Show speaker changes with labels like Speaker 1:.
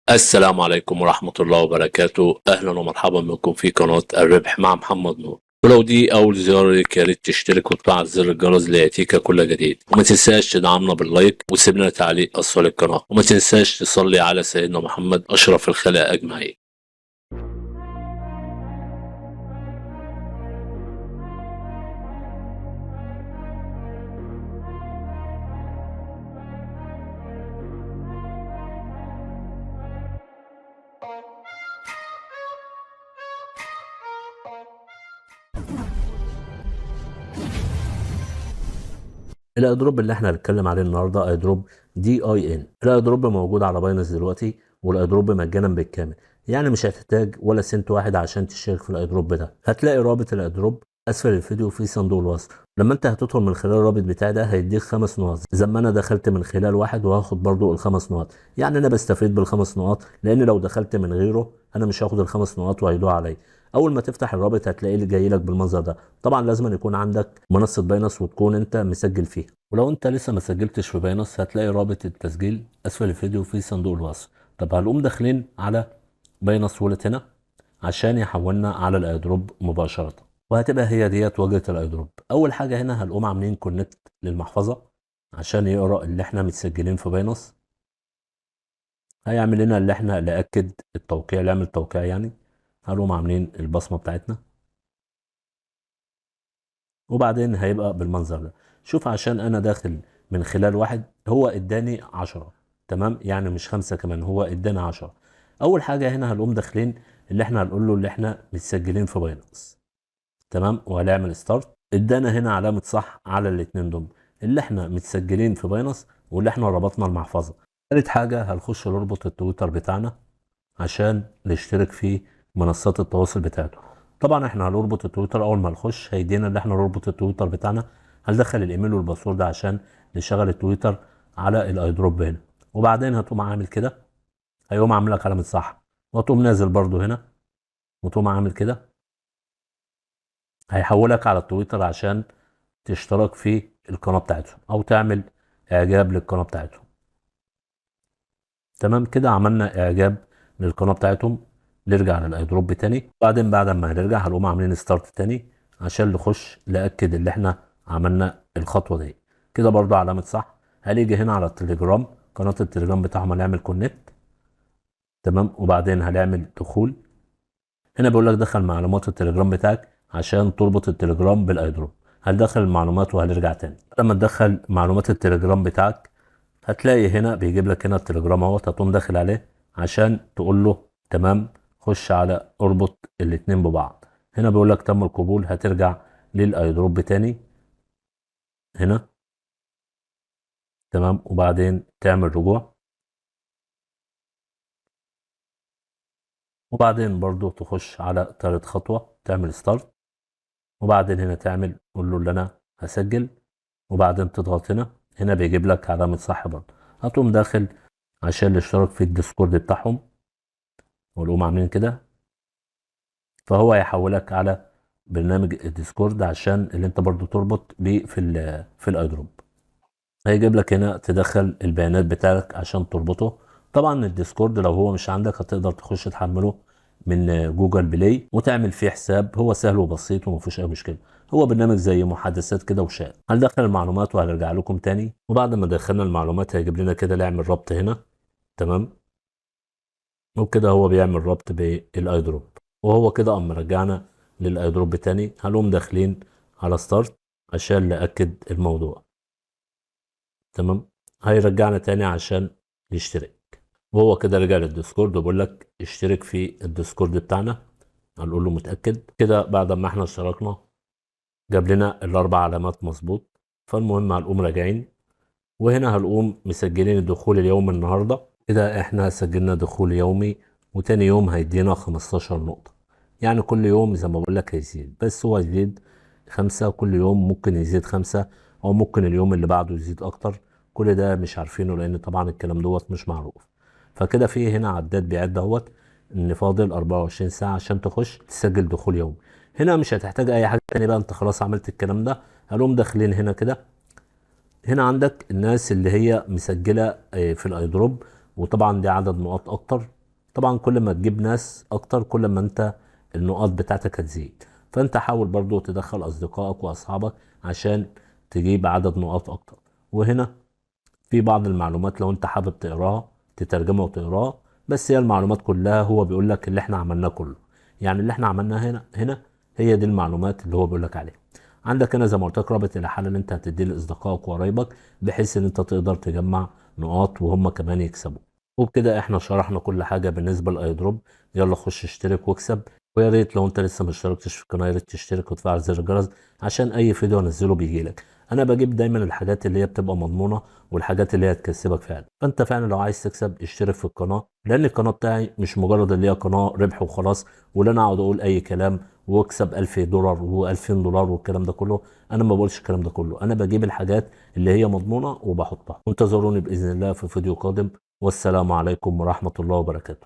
Speaker 1: السلام عليكم ورحمة الله وبركاته. أهلا ومرحبا بكم في قناة الربح مع محمد نور. ولو دي أول زيارة ليك يا ريت تشترك وتفعل زر الجرس ليأتيك كل جديد، وما تنساش تدعمنا باللايك وتسيب لنا تعليق أسفل القناة، وما تنساش تصلي على سيدنا محمد أشرف الخلق أجمعين.
Speaker 2: الايدروب اللي احنا هنتكلم عليه النهارده ايدروب DIN. الايدروب موجود على باينانس دلوقتي، والايدروب مجانا بالكامل، يعني مش هتحتاج ولا سنت واحد عشان تشترك في الايدروب ده. هتلاقي رابط الايدروب اسفل الفيديو في صندوق الوصف. لما انت هتدخل من خلال الرابط بتاعي ده هيديك 5 نقط، زي ما انا دخلت من خلال واحد وهاخد برضو الخمس نقط. يعني انا بستفيد بالخمس نقط، لان لو دخلت من غيره انا مش هاخد الخمس نقط وهيدوها عليا. اول ما تفتح الرابط هتلاقيه اللي جاي لك بالمنظر ده. طبعا لازم يكون عندك منصه باينانس وتكون انت مسجل فيها، ولو انت لسه ما سجلتش في باينانس هتلاقي رابط التسجيل اسفل الفيديو في صندوق الوصف. طب هنقوم داخلين على باينانس وولت هنا عشان يحولنا على الايدروب مباشره، وهتبقى هي ديت واجهه الايدروب. اول حاجه هنا هنقوم عاملين كونكت للمحفظه عشان يقرا اللي احنا متسجلين في باينانس. هيعمل لنا اللي احنا ناكد التوقيع، نعمل توقيع يعني. هنقوم عاملين البصمه بتاعتنا، وبعدين هيبقى بالمنظر ده. شوف، عشان انا داخل من خلال واحد هو اداني 10، تمام؟ يعني مش 5 كمان، هو اداني 10. اول حاجه هنا هنقوم داخلين اللي احنا هنقول له اللي احنا متسجلين في باينانس، تمام؟ وهنعمل ستارت. ادانا هنا علامه صح على الاثنين دول، اللي احنا متسجلين في باينانس واللي احنا ربطنا المحفظه. ثالث حاجه هنخش نربط التويتر بتاعنا عشان نشترك في منصات التواصل بتاعته. طبعا احنا هنربط التويتر. اول ما نخش هيدينا اللي احنا نربط التويتر بتاعنا. هندخل الايميل والباسورد عشان نشغل التويتر على الايدروب هنا، وبعدين هتقوم عامل كده. هيقوم عامل لك علامه صح، وتقوم نازل برضو هنا وتقوم عامل كده. هيحولك على التويتر عشان تشترك في القناه بتاعتهم او تعمل اعجاب للقناه بتاعتهم. تمام كده، عملنا اعجاب للقناه بتاعتهم. نرجع للايدروب تاني. بعدين بعد ما هنرجع هنقوم عاملين ستارت تاني عشان نخش ناكد اللي احنا عملنا الخطوه دي. كده برضو علامه صح. هنيجي هنا على التليجرام، قناه التليجرام بتاعهم، هنعمل كونكت، تمام؟ وبعدين هنعمل دخول. هنا بيقول لك دخل معلومات التليجرام بتاعك عشان تربط التليجرام بالايدروب. هندخل المعلومات وهنرجع تاني. لما تدخل معلومات التليجرام بتاعك هتلاقي هنا بيجيب لك هنا التليجرام اهوت. هتقوم داخل عليه عشان تقول له تمام، خش على اربط الاتنين ببعض. هنا بيقول لك تم القبول. هترجع للايدروب تاني هنا، تمام؟ وبعدين تعمل رجوع، وبعدين برضو تخش على تالت خطوة تعمل ستارت، وبعدين هنا تعمل قول له اللي انا هسجل، وبعدين تضغط هنا. هنا بيجيب لك علامة صح برضه. هتقوم داخل عشان الاشتراك في الديسكورد بتاعهم، ونقوم عاملين كده. فهو هيحولك على برنامج الديسكورد عشان اللي انت برضو تربط بيه في الايدروب. هيجيب لك هنا تدخل البيانات بتاعك عشان تربطه. طبعا الديسكورد لو هو مش عندك هتقدر تخش تحمله من جوجل بلاي وتعمل فيه حساب. هو سهل وبسيط ومفيش اي مشكله. هو برنامج زي محادثات كده وشات. هندخل المعلومات وهنرجع لكم تاني. وبعد ما دخلنا المعلومات هيجيب لنا كده نعمل ربط هنا، تمام؟ وكده هو بيعمل ربط بالايدروب. وهو كده قام رجعنا للايدروب تاني. هنقوم داخلين على ستارت عشان نأكد الموضوع، تمام؟ هيرجعنا تاني عشان نشترك. وهو كده رجع للديسكورد وبيقول لك اشترك في الديسكورد بتاعنا. هنقول له متأكد. كده بعد ما احنا اشتركنا جاب لنا الاربع علامات مظبوط. فالمهم هنقوم راجعين، وهنا هنقوم مسجلين الدخول اليومي النهارده. كده احنا سجلنا دخول يومي، وتاني يوم هيدينا 15 نقطة. يعني كل يوم زي ما بقول لك هيزيد، بس هو يزيد 5 كل يوم، ممكن يزيد 5 او ممكن اليوم اللي بعده يزيد اكتر. كل ده مش عارفينه لان طبعا الكلام دوت مش معروف. فكده في هنا عداد بيعد اهوت ان فاضل 24 ساعة عشان تخش تسجل دخول يومي. هنا مش هتحتاج اي حاجة تانية بقى، انت خلاص عملت الكلام ده. هنقوم داخلين هنا كده. هنا عندك الناس اللي هي مسجلة في الايدروب، وطبعا دي عدد نقاط اكتر. طبعا كل ما تجيب ناس اكتر كل ما انت النقاط بتاعتك هتزيد. فانت حاول برضو تدخل اصدقائك واصحابك عشان تجيب عدد نقاط اكتر. وهنا في بعض المعلومات لو انت حابب تقراها تترجمها وتقراها، بس هي المعلومات كلها هو بيقول لك اللي احنا عملناه كله. يعني اللي احنا عملناه هنا هي دي المعلومات اللي هو بيقول لك عليها. عندك هنا زي ما قلت لك رابط الحالة اللي انت هتديه لاصدقائك وقرايبك بحيث ان انت تقدر تجمع نقاط وهم كمان يكسبوا. وبكده احنا شرحنا كل حاجة بالنسبة للايدروب. يلا خش اشترك واكسب. ويا ريت لو انت لسه ما اشتركتش في القناة يا ريت تشترك وتفعل زر الجرس عشان اي فيديو انزله بيجيلك. انا بجيب دايما الحاجات اللي هي بتبقى مضمونة والحاجات اللي هي هتكسبك فعلا. فانت فعلا لو عايز تكسب اشترك في القناة، لان القناة بتاعي مش مجرد اللي هي قناة ربح وخلاص ولا انا اقعد اقول اي كلام واكسب $1000 و2000 والكلام ده كله. انا ما بقولش الكلام ده كله، انا بجيب الحاجات اللي هي مضمونة وبحطها. وانتظروني باذن الله في فيديو قادم، والسلام عليكم ورحمة الله وبركاته.